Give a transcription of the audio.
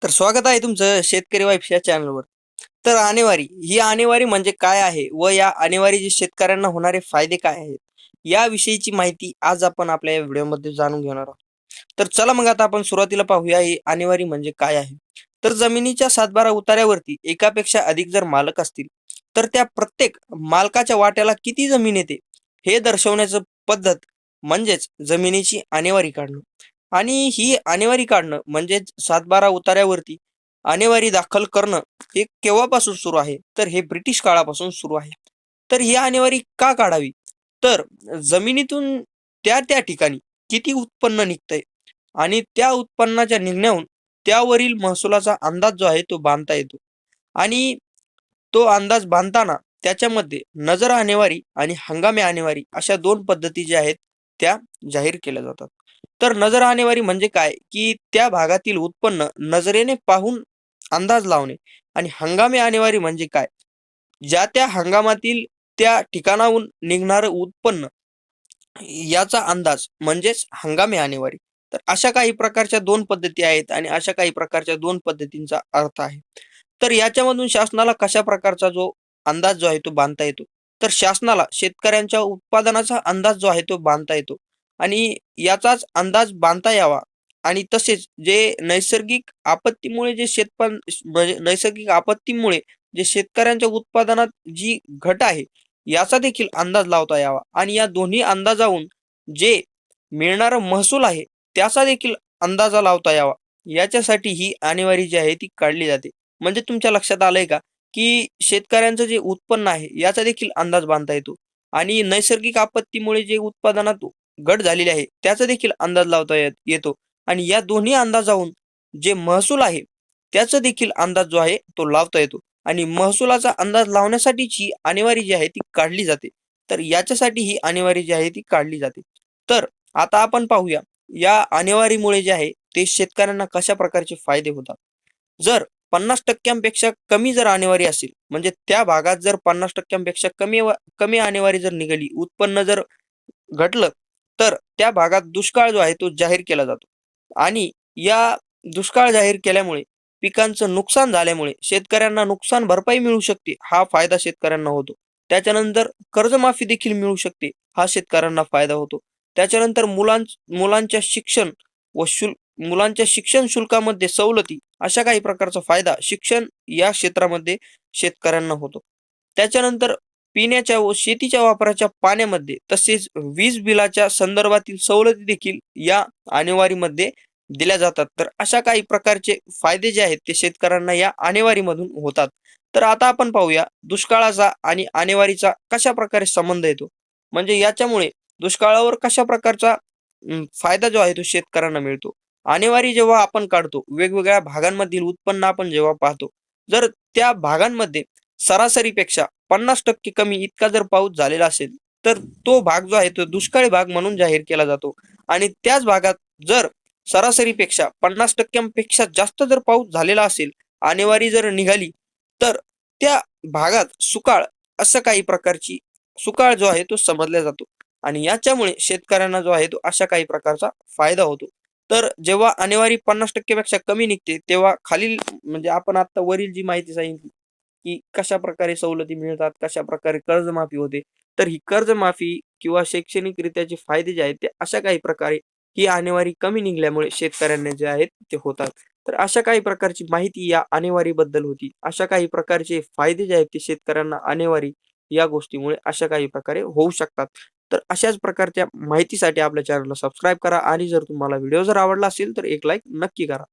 तर स्वागत आहे तुमचं शेतकरी वाईफ्स या चॅनलवर. तर आणेवारी ही आणेवारी म्हणजे काय आहे व या आणेवारीचे शेतकऱ्यांना होणारे फायदे काय आहेत, याविषयीची माहिती आज आपण आपल्या या व्हिडिओमध्ये जाणून घेणार आहोत. तर चला मग आता आपण सुरुवातीला पाहूया ही आणेवारी म्हणजे काय आहे. तर जमिनीच्या 7-12 उतार्यावरती एकापेक्षा अधिक जर मालक असतील, तर त्या प्रत्येक मालकाच्या वाट्याला किती जमीन येते हे दर्शवण्याचं पद्धत म्हणजेच जमिनीची आणेवारी काढणं. आणि ही आणेवारी काढणं म्हणजेच 7-12 उतार्यावरती आणेवारी दाखल करणं हे केव्हापासून सुरू आहे? तर हे ब्रिटिश काळापासून सुरू आहे. तर ही आणेवारी का काढावी? तर जमिनीतून त्या ठिकाणी किती उत्पन्न निघतंय आणि त्या उत्पन्नाच्या निघण्याहून त्यावरील महसुलाचा अंदाज जो आहे तो बांधता येतो. आणि तो अंदाज बांधताना त्याच्यामध्ये नजर आणेवारी आणि हंगामी आणेवारी अशा 2 पद्धती ज्या आहेत त्या जाहीर केल्या जातात. तर नजर आणेवारी म्हणजे काय, की त्या भागातील उत्पन्न नजरेने पाहून अंदाज लावणे. आणि हंगामी आणेवारी म्हणजे काय, ज्या त्या हंगामातील त्या ठिकाणाहून निघणारं उत्पन्न याचा अंदाज म्हणजेच हंगामी आणेवारी. तर अशा काही प्रकारच्या 2 पद्धती आहेत आणि अशा काही प्रकारच्या 2 पद्धतींचा अर्थ आहे. तर याच्यामधून शासनाला कशा प्रकारचा अंदाज जो आहे तो बांधता येतो. तर शासनाला शेतकऱ्यांच्या उत्पादनाचा अंदाज जो आहे तो बांधता येतो. आणि याचाच अंदाज बांधता यावा आणि तसेच जे नैसर्गिक आपत्तीमुळे जे म्हणजे नैसर्गिक आपत्तीमुळे जे शेतकऱ्यांच्या उत्पादनात जी घट आहे, याचा देखील अंदाज लावता यावा आणि या दोन्ही अंदाजाहून जे मिळणारा महसूल आहे, त्याचा देखील अंदाजा लावता यावा. याच्यासाठी ही आणेवारी जी आहे ती काढली जाते. म्हणजे तुमच्या लक्षात आलंय का, की शेतकऱ्यांचं जे उत्पन्न आहे, याचा देखील अंदाज बांधता येतो आणि नैसर्गिक आपत्तीमुळे जे उत्पादनात घट झालेली आहे, त्याचा देखील अंदाज लावता येतो आणि या दोन्ही अंदाजाहून जे महसूल आहे, त्याचा देखील अंदाज जो आहे तो लावता येतो आणि महसुलाचा अंदाज लावण्यासाठीची आणेवारी जी आहे ती काढली जाते. तर याच्यासाठी ही आणेवारी जी आहे ती काढली जाते. तर आता आपण पाहूया, या आणेवारीमुळे जे आहे ते शेतकऱ्यांना कशा प्रकारचे फायदे होतात. जर 50% कमी जर आणेवारी असेल, म्हणजे त्या भागात जर 50% कमी आणेवारी जर निघाली, उत्पन्न जर घटलं, तर त्या भागात दुष्काळ जो आहे तो जाहीर केला जातो. आणि या दुष्काळ जाहीर केल्यामुळे पिकांचं नुकसान झाल्यामुळे शेतकऱ्यांना नुकसान भरपाई मिळू शकते, हा फायदा शेतकऱ्यांना होतो. त्याच्यानंतर कर्जमाफी देखील मिळू शकते, हा शेतकऱ्यांना फायदा होतो. त्याच्यानंतर मुलांच्या शिक्षण व मुलांच्या शिक्षण शुल्कामध्ये सवलती अशा काही प्रकारचा फायदा शिक्षण या क्षेत्रामध्ये शेतकऱ्यांना होतो. त्याच्यानंतर पिण्याच्या व शेतीच्या वापराच्या पाण्यामध्ये तसेच वीज बिलाच्या संदर्भातील सवलती देखील या आणेवारीमध्ये दिल्या जातात. तर अशा काही प्रकारचे फायदे जे आहेत ते शेतकऱ्यांना या आणेवारीमधून होतात. तर आता आपण पाहूया दुष्काळाचा आणि आणेवारीचा कशा प्रकारे संबंध येतो. म्हणजे याच्यामुळे दुष्काळावर कशा प्रकारचा फायदा जो आहे तो शेतकऱ्यांना मिळतो. आणेवारी जेव्हा आपण काढतो, वेगवेगळ्या भागांमधील उत्पन्न आपण जेव्हा पाहतो, जर त्या भागांमध्ये सरासरीपेक्षा 50% कमी इतका जर पाऊस झालेला असेल, तर तो भाग जो आहे तो दुष्काळी भाग म्हणून जाहीर केला जातो. आणि त्याच भागात जर सरासरीपेक्षा 50% जास्त जर पाऊस झालेला असेल, आणेवारी जर निघाली, तर त्या भागात असं काही प्रकारची सुकाळ जो आहे तो समजला जातो. आणि याच्यामुळे शेतकऱ्यांना जो आहे तो अशा काही प्रकारचा फायदा होतो. तर जेव्हा आणेवारी 50% पेक्षा कमी निघते, तेव्हा खालील म्हणजे आपण आता वरील जी माहिती सांगितली, की कशाप्रकारे सवलती मिळतात, कशाप्रकारे कर्जमाफी होते. तर ही कर्जमाफी किंवा शैक्षणिकरित्याचे फायदे जे आहेत, ते अशा काही प्रकारे ही आणेवारी कमी निघाल्यामुळे शेतकऱ्यांना जे आहेत ते होतात. तर अशा काही प्रकारची माहिती या आणेवारीबद्दल होती. अशा काही प्रकारचे फायदे जे आहेत ते शेतकऱ्यांना आणेवारी या गोष्टीमुळे अशा काही प्रकारे होऊ शकतात. तर अशाच प्रकारच्या माहितीसाठी आपल्या चॅनलला सबस्क्राईब करा आणि जर तुम्हाला व्हिडिओ जर आवडला असेल तर एक लाईक नक्की करा.